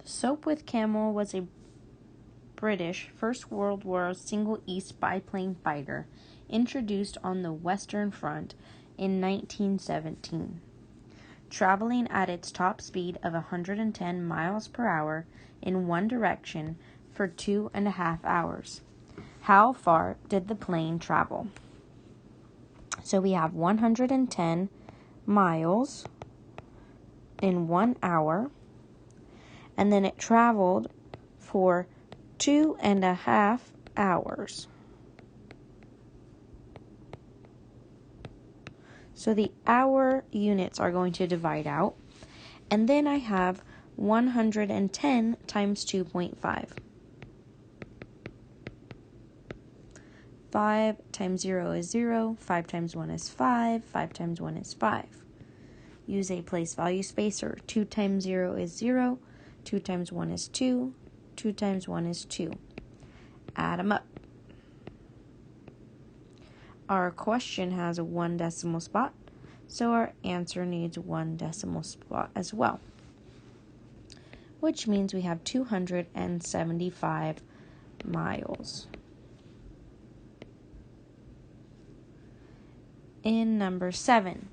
Soap with Camel was a British First World War single East biplane fighter introduced on the Western Front in 1917. Traveling at its top speed of 110 miles per hour in one direction for 2.5 hours. How far did the plane travel? So we have 110 miles in 1 hour, and then it traveled for 2.5 hours. So the hour units are going to divide out, and then I have 110 times 2.5. 5 times 0 is 0, 5 times 1 is 5, 5 times 1 is 5. Use a place value spacer. 2 times 0 is 0, 2 times 1 is 2, 2 times 1 is 2. Add them up. Our question has a 1 decimal spot, so our answer needs 1 decimal spot as well, which means we have 275 miles. In number 7,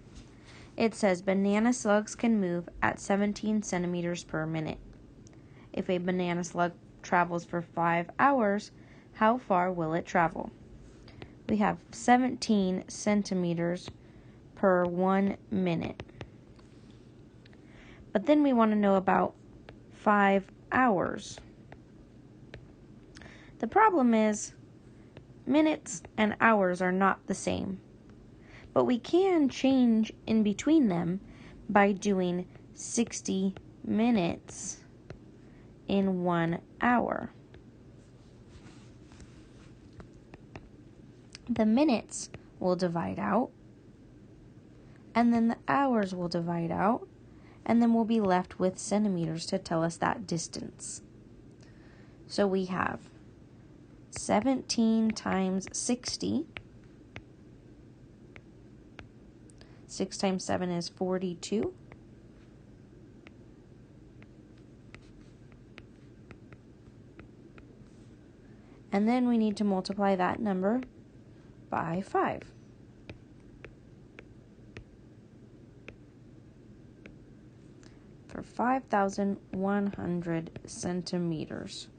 it says banana slugs can move at 17 centimeters per minute. If a banana slug travels for 5 hours, how far will it travel? We have 17 centimeters per 1 minute. But then we want to know about 5 hours. The problem is minutes and hours are not the same. But we can change in between them by doing 60 minutes in 1 hour. The minutes will divide out, and then the hours will divide out, and then we'll be left with centimeters to tell us that distance. So we have 17 times 60. 6 times 7 is 42. And then we need to multiply that number by 5. For 5,100 centimeters.